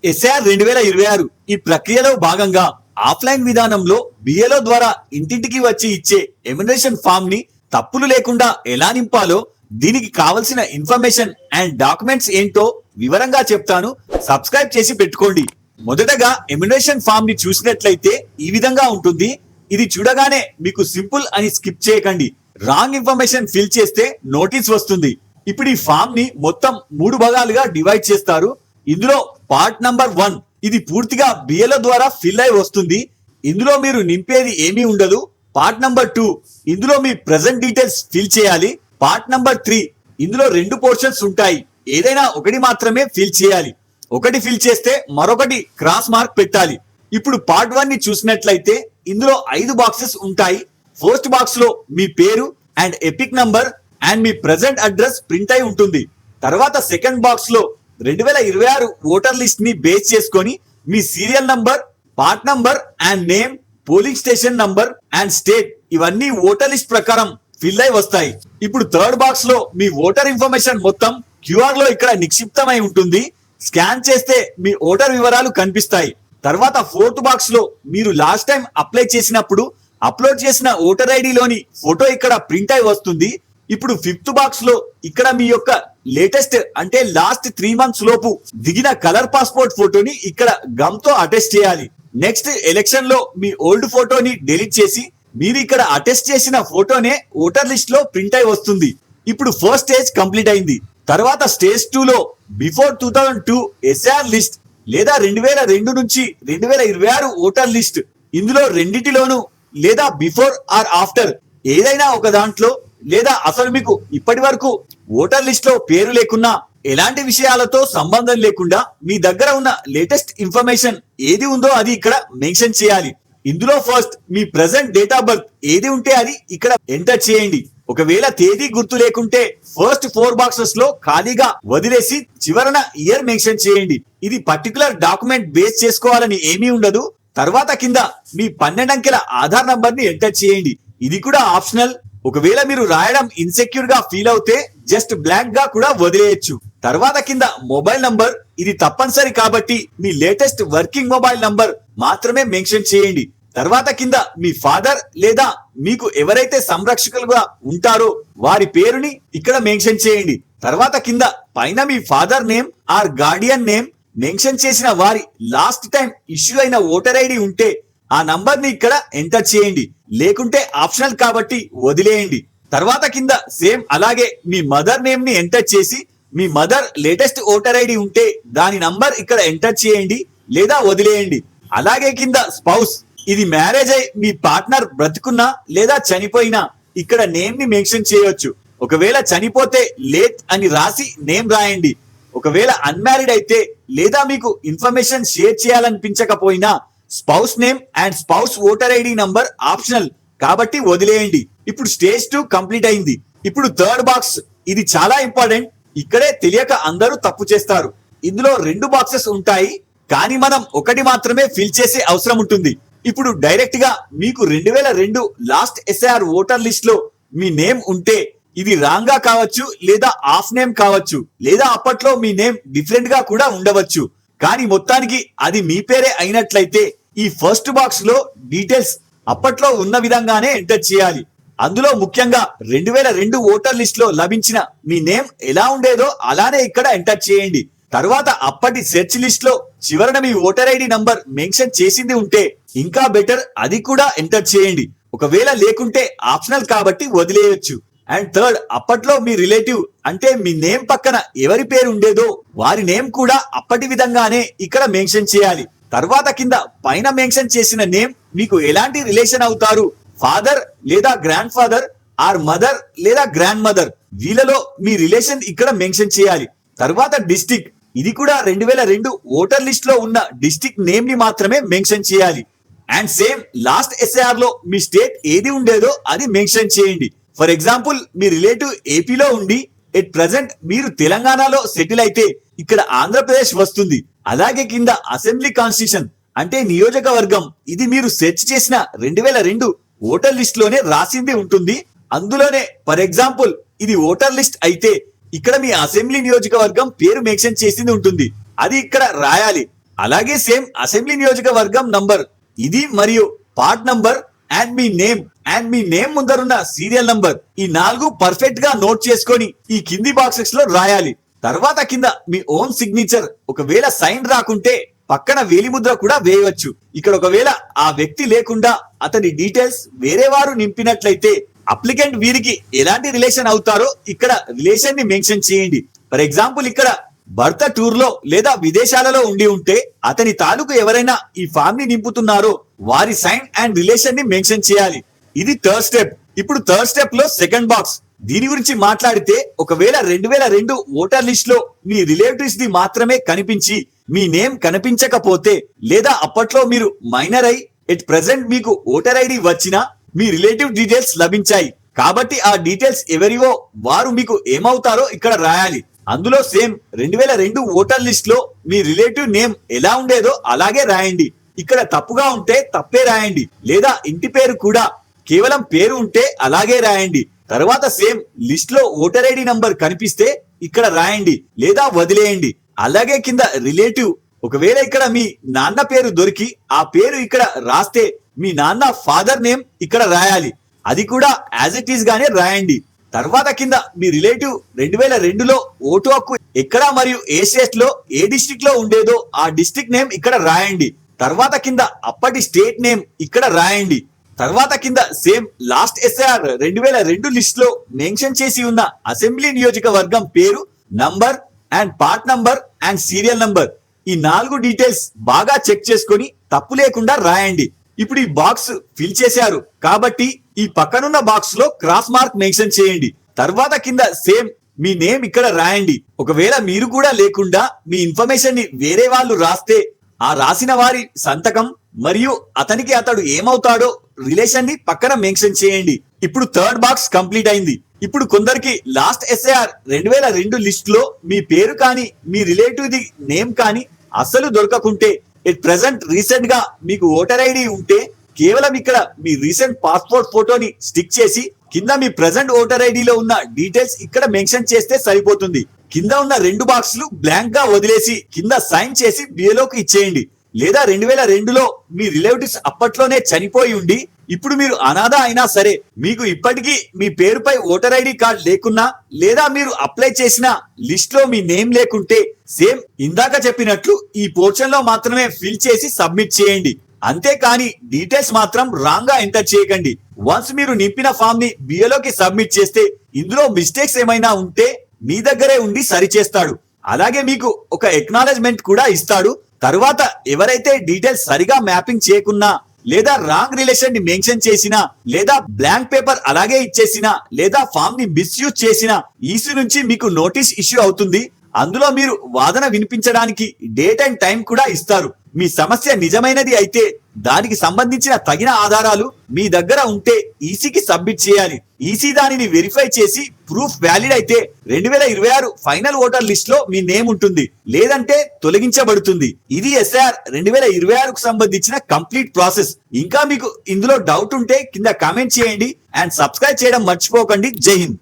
SIR 2026 ఈ ప్రక్రియలో భాగంగా ఆఫ్లైన్ విధానంలో బిఎల్ఓ ద్వారా ఇంటింటికి వచ్చి ఇచ్చే ఎమ్యునరేషన్ ఫామ్ ని తప్పులు లేకుండా ఎలా నింపాలో, దీనికి కావలసిన ఇన్ఫర్మేషన్ అండ్ డాక్యుమెంట్స్ ఏంటో వివరంగా చెప్తాను. సబ్స్క్రైబ్ చేసి పెట్టుకోండి. మొదటగా ఎమ్యునరేషన్ ఫామ్ ని చూసినట్లయితే ఈ విధంగా ఉంటుంది. ఇది చూడగానే మీకు సింపుల్ అని స్కిప్ చేయకండి. రాంగ్ ఇన్ఫర్మేషన్ ఫిల్ చేస్తే నోటీస్ వస్తుంది. ఇప్పుడు ఈ ఫామ్ ని మొత్తం 3 భాగాలుగా డివైడ్ చేస్తారు. ఇందులో పార్ట్ నంబర్ 1 ఇది పూర్తిగా బిఎల్ఓ ద్వారా ఫిల్ అయి వస్తుంది. ఇందులో మీరు నింపేది ఏమీ ఉండదు. పార్ట్ నంబర్ 2 ఇందులో మీ ప్రెజెంట్ డీటెయిల్స్ ఫిల్ చేయాలి. పార్ట్ నంబర్ 3 ఇందులో 2 పోర్షన్స్ ఉంటాయి. ఏదైనా ఒకటి మాత్రమే ఫిల్ చేయాలి. ఒకటి ఫిల్ చేస్తే మరొకటి క్రాస్ మార్క్ పెట్టాలి. ఇప్పుడు పార్ట్ 1 ని చూసినట్లయితే ఇందులో 5 బాక్సెస్ ఉంటాయి. ఫస్ట్ బాక్స్ లో మీ పేరు and epic number and me present address print అయి ఉంటుంది. తర్వాత సెకండ్ బాక్స్ లో 2026 ఓటర్ లిస్ట్ ని బేస్ చేసుకొని మీ serial number, part number and name, polling station number and state ఇవన్నీ ఓటర్ లిస్ట్ ప్రకారం ఫిల్ అయి వస్తాయి. ఇప్పుడు థర్డ్ బాక్స్ లో మీ ఓటర్ ఇన్ఫర్మేషన్ మొత్తం క్యూఆర్ లో ఇక్కడ నిక్షిప్తమై ఉంటుంది. స్కాన్ చేస్తే మీ ఓటర్ వివరాలు కనిపిస్తాయి. తర్వాత ఫోర్త్ బాక్స్ లో మీరు లాస్ట్ టైం అప్లై చేసినప్పుడు అప్లోడ్ చేసిన ఓటర్ ఐడిలోని ఫోటో ఇక్కడ ప్రింట్ అయి వస్తుంది. ఇప్పుడు ఫిఫ్త్ బాక్స్ లో ఇక్కడ మీ యొక్క లేటెస్ట్ అంటే లాస్ట్ 3 months లోపు దిగిన కలర్ పాస్పోర్ట్ ఫోటోని ఇక్కడ గమ్ తో అటెస్ట్ చేయాలి. నెక్స్ట్ ఎలక్షన్ లో మీ ఓల్డ్ ఫోటోని డిలీట్ చేసి మీరు ఇక్కడ అటెస్ట్ చేసిన ఫోటోనే ఓటర్ లిస్ట్ లో ప్రింట్ అయి వస్తుంది. ఇప్పుడు ఫస్ట్ స్టేజ్ కంప్లీట్ అయింది. తర్వాత స్టేజ్ 2 లో బిఫోర్ 2002 ఎస్ఐఆర్ లిస్ట్ లేదా 2002 నుంచి 2026 ఓటర్ లిస్ట్ ఇందులో రెండిటిలోనూ లేదా బిఫోర్ ఆర్ ఆఫ్టర్ ఏదైనా ఒక దాంట్లో లేదా అసలు మీకు ఇప్పటి వరకు ఓటర్ లిస్ట్ లో పేరు లేకున్నా ఎలాంటి విషయాలతో సంబంధం లేకుండా మీ దగ్గర ఉన్న లేటెస్ట్ ఇన్ఫర్మేషన్ ఏది ఉందో అది ఇక్కడ మెన్షన్ చేయాలి. ఇందులో first me present date of birth ఏది ఉంటే అది ఇక్కడ ఎంటర్ చేయండి. ఒకవేళ తేదీ గుర్తు లేకుంటే ఫస్ట్ 4 బాక్సెస్ లో ఖాళీగా వదిలేసి చివరన ఇయర్ మెన్షన్ చేయండి. ఇది పర్టికులర్ డాక్యుమెంట్ బేస్ చేసుకోవాలని ఏమీ ఉండదు. తర్వాత కింద మీ 12 అంకెల ఆధార్ నంబర్ ని ఎంటర్ చేయండి. ఇది కూడా ఆప్షనల్. ఒకవేళ మీరు రాయడం ఇన్సెక్యూర్ గా ఫీల్ అవుతే జస్ట్ బ్లాంక్ గా కూడా వదిలేయచ్చు. తర్వాత కింద మొబైల్ నంబర్ ఇది తప్పనిసరి కాబట్టి మీ లేటెస్ట్ వర్కింగ్ మొబైల్ నంబర్ మాత్రమే మెన్షన్ చేయండి. తర్వాత కింద మీ ఫాదర్ లేదా మీకు ఎవరైతే సంరక్షకులుగా ఉంటారో వారి పేరుని ఇక్కడ మెన్షన్ చేయండి. తర్వాత కింద పైన మీ father name or guardian name mention చేసిన వారి లాస్ట్ టైం ఇష్యూ అయిన ఓటర్ ఐడి ఉంటే ఆ నంబర్ ని ఇక్కడ ఎంటర్ చేయండి. లేకుంటే ఆప్షనల్ కాబట్టి వదిలేయండి. తర్వాత కింద సేమ్ అలాగే మీ మదర్ నేమ్ ని ఎంటర్ చేసి మీ మదర్ లేటెస్ట్ ఓటర్ ఐడి ఉంటే దాని నంబర్ ఇక్కడ ఎంటర్ చేయండి లేదా వదిలేయండి. అలాగే కింద స్పౌస్ ఇది మ్యారేజ్ అయి మీ పార్ట్నర్ బ్రతుకున్నా లేదా చనిపోయినా ఇక్కడ నేమ్ ని మెన్షన్ చేయొచ్చు. ఒకవేళ చనిపోతే లేట్ అని రాసి నేమ్ రాయండి. ఒకవేళ అన్మ్యారీడ్ అయితే లేదా మీకు ఇన్ఫర్మేషన్ షేర్ చేయాలనిపించకపోయినా spouse name and spouse voter ID number optional కాబట్టి వదిలేయండి. ఇప్పుడు స్టేజ్ 2 కంప్లీట్ అయింది. ఇప్పుడు థర్డ్ బాక్స్ ఇది చాలా ఇంపార్టెంట్. ఇక్కడే తెలియక అందరూ తప్పు చేస్తారు. ఇందులో 2 బాక్సెస్ ఉంటాయి కానీ మనం ఒకటి మాత్రమే ఫిల్ చేసే అవసరం ఉంటుంది. ఇప్పుడు డైరెక్ట్ గా మీకు 2002 లాస్ట్ ఎస్ఐఆర్ ఓటర్ లిస్ట్ లో మీ నేమ్ ఉంటే ఇది రాంగ్ గా కావచ్చు లేదా ఆఫ్ నేమ్ కావచ్చు లేదా అప్పట్లో మీ నేమ్ డిఫరెంట్ గా కూడా ఉండవచ్చు. కానీ మొత్తానికి అది మీ పేరే అయినట్లయితే ఈ ఫస్ట్ బాక్స్ లో డీటెయిల్స్ అప్పట్లో ఉన్న విధంగానే ఎంటర్ చేయాలి. అందులో ముఖ్యంగా 2002 ఓటర్ లిస్ట్ లో లభించిన మీ నేమ్ ఎలా ఉండేదో అలానే ఇక్కడ ఎంటర్ చేయండి. తర్వాత అప్పటి సెర్చ్ లిస్ట్ లో చివరన మీ ఓటర్ ఐడి నంబర్ మెన్షన్ చేసింది ఉంటే ఇంకా బెటర్, అది కూడా ఎంటర్ చేయండి. ఒకవేళ లేకుంటే ఆప్షనల్ కాబట్టి వదిలేయొచ్చు. అండ్ థర్డ్ అప్పట్లో మీ రిలేటివ్ అంటే మీ నేమ్ పక్కన ఎవరి పేరు ఉండేదో వారి నేమ్ కూడా అప్పటి విధంగానే ఇక్కడ మెన్షన్ చేయాలి. తర్వాత కింద పైన మెన్షన్ చేసిన నేమ్ మీకు ఎలాంటి రిలేషన్ అవుతారు, ఫాదర్ లేదా గ్రాండ్ ఫాదర్ ఆర్ మదర్ లేదా గ్రాండ్ మదర్ వీళ్ళలో మీ రిలేషన్ ఇక్కడ మెన్షన్ చేయాలి. తర్వాత డిస్ట్రిక్ట్ ఇది కూడా 2002 ఓటర్ లిస్ట్ లో ఉన్న డిస్ట్రిక్ట్ నేమ్ ని మాత్రమే మెన్షన్ చేయాలి. అండ్ సేమ్ లాస్ట్ ఎస్ఐఆర్ లో మీ స్టేట్ ఏది ఉండేదో అది మెన్షన్ చేయండి. ఫర్ ఎగ్జాంపుల్ మీ రిలేటివ్ ఏపీలో ఉండి ఎట్ ప్రెసెంట్ మీరు తెలంగాణలో సెటిల్ అయితే ఇక్కడ ఆంధ్రప్రదేశ్ వస్తుంది. అలాగే కింద అసెంబ్లీ కాన్స్టిట్యూషన్ అంటే నియోజకవర్గం ఇది మీరు సెర్చ్ చేసిన 2002 ఓటర్ లిస్ట్ లోనే రాసింది ఉంటుంది. అందులోనే ఫర్ ఎగ్జాంపుల్ ఇది ఓటర్ లిస్ట్ అయితే ఇక్కడ మీ అసెంబ్లీ నియోజకవర్గం పేరు మెన్షన్ చేసింది ఉంటుంది, అది ఇక్కడ రాయాలి. అలాగే సేమ్ అసెంబ్లీ నియోజకవర్గం నంబర్ ఇది మరియు పార్ట్ నంబర్ అండ్ మీ నేమ్ ముందరున్న సీరియల్ నంబర్ ఈ 4 పర్ఫెక్ట్ గా నోట్ చేసుకొని ఈ కింది బాక్సెస్ లో రాయాలి. తర్వాత కింద మీ ఓన్ సిగ్నేచర్, ఒకవేళ సైన్ రాకుంటే పక్కన వేలిముద్ర కూడా వేయవచ్చు. ఇక్కడ ఒకవేళ ఆ వ్యక్తి లేకుండా అతని డీటెయిల్స్ వేరే వారు నింపినట్లయితే అప్లికెంట్ వీరికి ఎలాంటి రిలేషన్ అవుతారో ఇక్కడ రిలేషన్ ని మెన్షన్ చేయండి. ఫర్ ఎగ్జాంపుల్ ఇక్కడ భర్త టూర్ లో లేదా విదేశాలలో ఉండి ఉంటే అతని తాలూకు ఎవరైనా ఈ ఫామ్ ని నింపుతున్నారో వారి సైన్ అండ్ రిలేషన్ ని మెన్షన్ చేయాలి. ఇది థర్డ్ స్టెప్. ఇప్పుడు థర్డ్ స్టెప్ లో సెకండ్ బాక్స్, దీని గురించి మాట్లాడితే ఒకవేళ 2002 ఓటర్ లిస్ట్ లో మీ రిలేటివ్స్ ది మాత్రమే కనిపించి మీ నేమ్ కనిపించకపోతే లేదా అప్పట్లో మీరు మైనర్ అయి ఎట్ ప్రెసెంట్ మీకు ఓటర్ ఐడి వచ్చినా మీ రిలేటివ్ డీటెయిల్స్ లభించాయి కాబట్టి ఆ డీటెయిల్స్ ఎవరివో వారు మీకు ఏమవుతారో ఇక్కడ రాయాలి. అందులో సేమ్ 2002 ఓటర్ లిస్ట్ లో మీ రిలేటివ్ నేమ్ ఎలా ఉండేదో అలాగే రాయండి. ఇక్కడ తప్పుగా ఉంటే తప్పే రాయండి, లేదా ఇంటి పేరు కూడా కేవలం పేరు ఉంటే అలాగే రాయండి. తర్వాత సేమ్ లిస్ట్ లో ఓటర్ ఐడి నంబర్ కనిపిస్తే ఇక్కడ రాయండి లేదా వదిలేయండి. అలాగే కింద రిలేటివ్, ఒకవేళ ఇక్కడ మీ నాన్న పేరు దొరికి ఆ పేరు ఇక్కడ రాస్తే మీ నాన్న ఫాదర్ నేమ్ ఇక్కడ రాయాలి, అది కూడా యాజ్ ఇట్ ఈస్ గానే రాయండి. తర్వాత కింద మీ రిలేటివ్ 2002లో ఓటు హక్కు ఎక్కడ మరియు ఏ స్టేట్ లో ఏ డిస్ట్రిక్ట్ లో ఉండేదో ఆ డిస్ట్రిక్ట్ నేమ్ ఇక్కడ రాయండి. తర్వాత కింద అప్పటి స్టేట్ నేమ్ ఇక్కడ రాయండి. తర్వాత కింద సేమ్ లాస్ట్ ఎస్ఐఆర్ 2002 లిస్ట్ లో మెన్షన్ చేసి ఉన్న అసెంబ్లీ నియోజకవర్గం పేరు, number and part number and serial number ఈ 4 డీటెయిల్స్ బాగా చెక్ చేసుకొని తప్పు లేకుండా రాయండి. ఇప్పుడు ఈ బాక్స్ ఫిల్ చేశారు కాబట్టి ఈ పక్కనున్న బాక్స్ లో క్రాస్ మార్క్ మెన్షన్ చేయండి. తర్వాత కింద సేమ్ మీ నేమ్ ఇక్కడ రాయండి. ఒకవేళ మీరు కూడా లేకుండా మీ ఇన్ఫర్మేషన్ ని వేరే వాళ్ళు రాస్తే ఆ రాసిన వారి సంతకం మరియు అతడు ఏమవుతాడో రిలేషన్ ని పక్కన మెన్షన్ చేయండి. ఇప్పుడు థర్డ్ బాక్స్ కంప్లీట్ అయింది. ఇప్పుడు కొందరికి లాస్ట్ ఎస్ఐఆర్ 2002 లిస్ట్ లో మీ పేరు కానీ మీ రిలేటివ్ ది నేమ్ కానీ అస్సలు దొరకకుంటే ఎట్ ప్రెసెంట్ రీసెంట్ గా మీకు ఓటర్ ఐడి ఉంటే కేవలం ఇక్కడ మీ రీసెంట్ పాస్పోర్ట్ ఫోటోని స్టిక్ చేసి కింద మీ ప్రెసెంట్ ఓటర్ ఐడిలో ఉన్న డీటెయిల్స్ ఇక్కడ మెన్షన్ చేస్తే సరిపోతుంది. కింద ఉన్న 2 బాక్సులు బ్లాంక్ గా వదిలేసి కింద సైన్ చేసి బిఏలోకి ఇచ్చేయండి. లేదా 2002లో మీ రిలేటివ్స్ అప్పట్లోనే చనిపోయి ఉండి ఇప్పుడు మీరు అనాథ అయినా సరే మీకు ఇప్పటికీ మీ పేరుపై ఓటర్ ఐడి కార్డ్ లేకున్నా లేదా మీరు అప్లై చేసిన లిస్ట్ లో మీ నేమ్ లేకుంటే సేమ్ ఇందాక చెప్పినట్లు ఈ పోర్షన్ లో మాత్రమే ఫిల్ చేసి సబ్మిట్ చేయండి. అంతేకాని డీటెయిల్స్ మాత్రం రాంగ్ గా ఎంటర్ చేయకండి. వన్స్ మీరు నింపిన ఫామ్ ని బిఏలోకి సబ్మిట్ చేస్తే ఇందులో మిస్టేక్స్ ఏమైనా ఉంటే మీ దగ్గరే ఉండి సరిచేస్తాడు. అలాగే మీకు ఒక ఎక్నాలెడ్జ్మెంట్ కూడా ఇస్తాడు. తరువాత ఎవరైతే డీటెయిల్స్ సరిగా మ్యాపింగ్ చేయకున్నా లేదా రాంగ్ రిలేషన్ ని మెన్షన్ చేసినా లేదా బ్లాంక్ పేపర్ అలాగే ఇచ్చేసినా లేదా ఫామ్ ని మిస్యూజ్ చేసినా ఈసీ నుంచి మీకు నోటీస్ ఇష్యూ అవుతుంది. అందులో మీరు వాదన వినిపించడానికి డేట్ అండ్ టైం కూడా ఇస్తారు. మీ సమస్య నిజమైనది అయితే దానికి సంబంధించిన తగిన ఆధారాలు మీ దగ్గర ఉంటే ఈసీకి సబ్మిట్ చేయాలి. ఈసీ దానిని వెరిఫై చేసి ప్రూఫ్ వ్యాలిడ్ అయితే 2026 ఫైనల్ ఓటర్ లిస్ట్ లో మీ నేమ్ ఉంటుంది, లేదంటే తొలగించబడుతుంది. ఇది ఎస్ఐఆర్ 2026కు సంబంధించిన కంప్లీట్ ప్రాసెస్. ఇంకా మీకు ఇందులో డౌట్ ఉంటే కింద కామెంట్ చేయండి అండ్ సబ్స్క్రైబ్ చేయడం మర్చిపోకండి. జై హింద్.